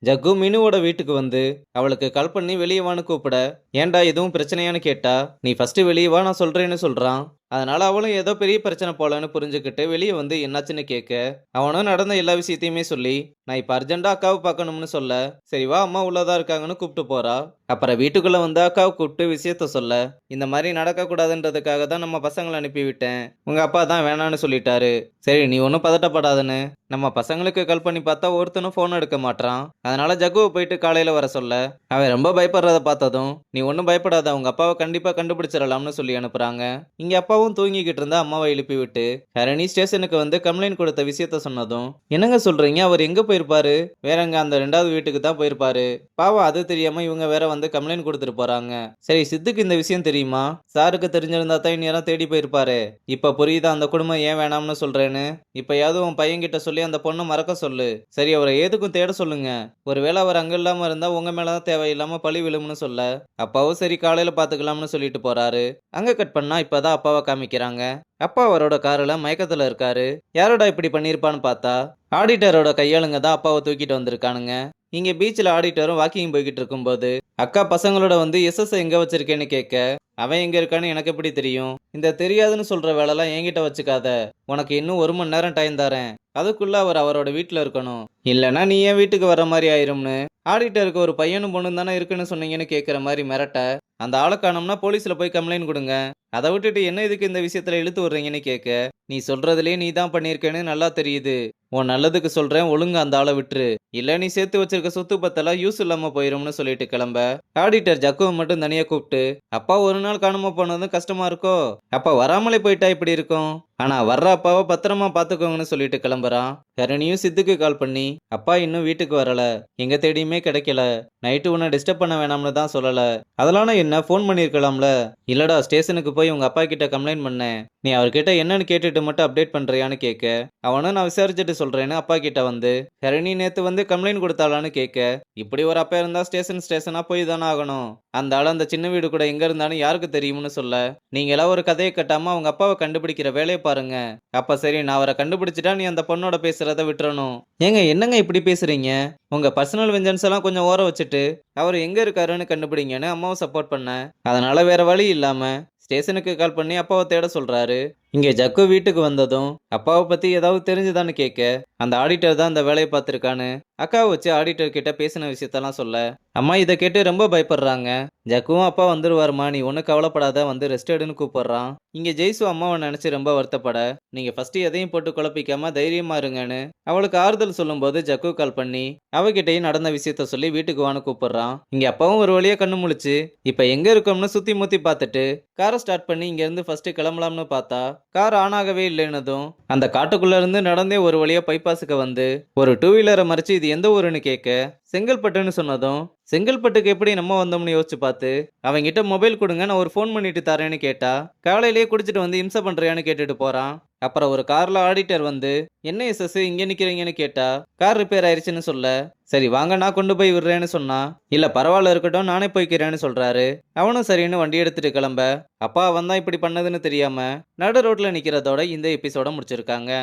Jug மினுவோட வீட்டுக்கு வந்து அவளுக்கு கால் பண்ணி வெளியே வான்னு கூப்பிட, ஏன்டா எதுவும் பிரச்சனையான்னு கேட்டா, நீ ஃபர்ஸ்ட் வெளியே வா நான் சொல்றேன்னு சொல்றான். அதனால அவளும் ஏதோ பெரிய பிரச்சனை போலன்னு புரிஞ்சுக்கிட்டு வெளியே வந்து என்னாச்சுன்னு கேட்க, அவனும் நடந்த எல்லா விஷயத்தையுமே சொல்லி, நான் இப்ப அர்ஜென்ட்டா அக்காவை பார்க்கணும்னு சொல்ல, சரி வா அம்மா உள்ளதா இருக்காங்கன்னு கூப்பிட்டு போறா. அப்புறம் வீட்டுக்குள்ள வந்து அக்காவை கூப்பிட்டு விஷயத்த சொல்ல, இந்த மாதிரி நடக்க கூடாதுன்றதுக்காக தான் நம்ம பசங்களை அனுப்பி விட்டேன். உங்க அப்பா தான் வேணான்னு சொல்லிட்டாரு. சரி நீ ஒன்றும் பதட்டப்படாதுன்னு நம்ம பசங்களுக்கு கால் பண்ணி பார்த்தா ஒருத்தனும் ஃபோன் எடுக்க மாட்றான். அதனால ஜக்குவை போயிட்டு காலையில வர சொல்ல, அவன் ரொம்ப பயப்படுறத பார்த்ததும், நீ ஒன்றும் பயப்படாத உங்க அப்பாவை கண்டிப்பா கண்டுபிடிச்சிடலாம்னு சொல்லி அனுப்புறாங்க. இங்க அப்பாவும் தூங்கிக்கிட்டு இருந்தா அம்மாவை எழுப்பி விட்டு ஹரணி ஸ்டேஷனுக்கு வந்து கம்ப்ளைண்ட் கொடுத்த விஷயத்த சொன்னதும், என்னங்க சொல்றீங்க, அவர் எங்க போயிருப்பாரு? வேறங்க அந்த 2வது வீட்டுக்கு தான் போயிருப்பாரு. பாவம் அது தெரியாம இவங்க வேற வந்து கம்ப்ளைண்ட் கொடுத்துட்டு போறாங்க. சரி சித்துக்கு இந்த விஷயம் தெரியுமா? சாருக்கு தெரிஞ்சிருந்தா தான் இந்நேரம் தேடி போயிருப்பாரு. இப்ப புரியுதா அந்த குடும்பம் ஏன் வேணாம்னு சொல்றேன்னு. இப்பயாவது உன் பையன்கிட்ட சொல்லி அந்த பொண்ணை மறக்க சொல்லு. சரி அவரை எதுக்கும் தேட சொல்லுங்க. ஒருவேளை அவர் அங்க இல்லாம இருந்தா உங்க மேலதான் தேவையில்லாம பழி விழும்னு சொல்ல, அப்பாவும் சரி காலையில பாத்துக்கலாம்னு சொல்லிட்டு போறாரு. அங்க கட் பண்ணா இப்பதான் அப்பாவை காமிக்கிறாங்க. அப்பா அவரோட காருல மயக்கத்துல இருக்காரு. யாரோட இப்படி பண்ணிருப்பான்னு பார்த்தா, ஆடிட்டரோட கையாளுங்க தான் அப்பாவை தூக்கிட்டு வந்திருக்கானுங்க. இங்க பீச்ல ஆடிட்டரும் வாக்கிங் போய்கிட்டு இருக்கும்போது அக்கா பசங்களோட வந்து எஸ்எஸ் எங்க வச்சிருக்கேன்னு கேட்க, அவன் எங்க இருக்கான்னு எனக்கு எப்படி தெரியும்? இந்த தெரியாதுன்னு சொல்ற வேலைலாம் என்கிட்ட வச்சுக்காத. உனக்கு இன்னும் 1 மணி நேரம் டைம் தரேன். அதுக்குள்ள அவர் அவரோட வீட்டுல இருக்கணும். இல்லனா நீ என் வீட்டுக்கு வர மாதிரி ஆயிரும்னு ஆடிட்டருக்கு ஒரு பையனும் பொண்ணும் தானே இருக்குன்னு சொன்னீங்கன்னு கேட்குற மாதிரி மிரட்ட, அந்த ஆளை காணோம்னா போலீஸ்ல போய் கம்ப்ளைண்ட் கொடுங்க. அதை விட்டுட்டு என்ன இதுக்கு இந்த விஷயத்துல இழுத்து விடுறீங்கன்னு கேட்க, நீ சொல்றதுலயே நீ தான் பண்ணியிருக்கேன்னு நல்லா தெரியுது. உன் நல்லதுக்கு சொல்றேன், ஒழுங்கா அந்த ஆளை விட்டுரு. இல்ல நீ சேர்த்து வச்சிருக்க சொத்து பத்தெல்லாம் யூஸ் இல்லாம போயிரும்னு சொல்லிட்டு கிளம்ப, ஆடிட்டர் ஜக்குவை மட்டும் தனியா கூப்பிட்டு, அப்பா ஒரு நாள் காணாம போனதும் கஷ்டமா இருக்கோ? அப்பா வராமலே போயிட்டா இப்படி இருக்கும். ஆனா வர்ற அப்பாவை பத்திரமா பாத்துக்கோங்கன்னு சொல்லிட்டு கிளம்புறான். ஹரணியும் சித்துக்கு கால் பண்ணி, அப்பா இன்னும் வீட்டுக்கு வரல, எங்க தேடியுமே கிடைக்கல, நைட்டு உன்னை டிஸ்டர்ப் பண்ண வேணாம்னு தான் சொல்லல. அதெல்லாம் என்ன ஃபோன் பண்ணிருக்கலாம்ல? இல்லடா ஸ்டேஷனுக்கு போய் உங்க அப்பா கிட்ட கம்ப்ளைண்ட் பண்ணேன். நீ அவர்கிட்ட என்னன்னு கேட்டுட்டு மட்டும் அப்டேட் பண்றியான்னு கேட்க, அவனும் நான் விசாரிச்சுட்டு சொல்றேன்னு அப்பா கிட்ட வந்து, ஹரணி நேத்து வந்து கம்ப்ளைண்ட் கொடுத்தாளான்னு கேட்க, இப்படி ஒரு அப்பா இருந்தா ஸ்டேஷனா போய் தானே ஆகணும். அந்த ஆள் அந்த சின்ன வீடு கூட எங்க இருந்தாலும் யாருக்கு தெரியும்னு சொல்ல, நீங்க எல்லாம் ஒரு கதையை கட்டாம அவங்க அப்பாவை கண்டுபிடிக்கிற வேலையை பாருங்க. அப்ப சரி நான் அவரை கண்டுபிடிச்சிட்டா நீ அந்த பொண்ணோட பேசுறத விட்டுறணும். ஏங்க என்னங்க இப்படி பேசுறீங்க? உங்க பர்சனல் வெஞ்சன்ஸ் எல்லாம் கொஞ்சம் ஓர வச்சுட்டு அவர் எங்க இருக்காருன்னு கண்டுபிடிங்கன்னு அம்மாவை சப்போர்ட் பண்ண. அதனால வேற வழி இல்லாம ஸ்டேஷனுக்கு கால் பண்ணி அப்பாவை தேட சொல்றாரு. இங்க ஜக்கு வீட்டுக்கு வந்ததும் அப்பாவை பத்தி ஏதாவது தெரிஞ்சுதான்னு கேட்க, அந்த ஆடிட்டர் தான் அந்த வேலையை பார்த்துருக்கான்னு அக்காவை வச்சு ஆடிட்டர் கிட்ட பேசின விஷயத்தெல்லாம் சொல்ல, அம்மா இதை கேட்டு ரொம்ப பயப்படுறாங்க. ஜக்குவும் அப்பா வந்துருவாருமா, நீ ஒன்றும் கவலைப்படாத, வந்து ரெஸ்ட் எடுன்னு கூப்பிடுறான். இங்க ஜெய்சு அம்மாவை நினைச்சு ரொம்ப வருத்தப்பட, நீங்க ஃபர்ஸ்ட் எதையும் போட்டு குழப்பிக்காம தைரியமா இருங்கன்னு அவளுக்கு ஆறுதல் சொல்லும்போது ஜக்கு கால் பண்ணி அவகிட்டையும் நடந்த விஷயத்த சொல்லி வீட்டுக்கு வான்னு கூப்பிடுறான். இங்க அப்பாவும் ஒரு வழியா கண்ணு முழிச்சு இப்ப எங்க இருக்கோம்னு சுத்தி முத்தி பார்த்துட்டு காரை ஸ்டார்ட் பண்ணி இங்க இருந்து ஃபர்ஸ்ட் கிளம்பலாம்னு பார்த்தா கார் ஆன் ஆகவே இல்லைன்னதும் அந்த காட்டுக்குள்ள இருந்து நடந்தே ஒரு வழியா பைபாஸுக்கு வந்து ஒரு 2 வீலரை மறிச்சு இது எந்த ஊருன்னு கேட்க, செங்கல்பட்டுன்னு சொன்னதும், செங்கல்பட்டுக்கு எப்படி நம்ம வந்தோம்னு யோசிச்சு பார்த்து அவங்கிட்ட மொபைல் கொடுங்க நான் ஒரு ஃபோன் பண்ணிட்டு தரேன்னு கேட்டா, காலையிலேயே குடிச்சிட்டு வந்து இம்சை பண்றியான்னு கேட்டுட்டு போறான். அப்புறம் ஒரு கார்ல ஆடிட்டர் வந்து, என்ன எஸ்எஸ் இங்க நிக்கிறீங்கன்னு கேட்டா, கார் ரிப்பேர் ஆயிடுச்சுன்னு சொல்ல, சரி வாங்க நான் கொண்டு போய் விடுறேன்னு சொன்னா, இல்ல பரவாயில்ல இருக்கட்டும் நானே போய்க்கிறேன்னு சொல்றாரு. அவனும் சரின்னு வண்டி எடுத்துட்டு கிளம்ப, அப்பா அவன் தான் இப்படி பண்ணதுன்னு தெரியாம நடு ரோட்ல நிக்கிறதோட இந்த எபிசோட முடிச்சிருக்காங்க.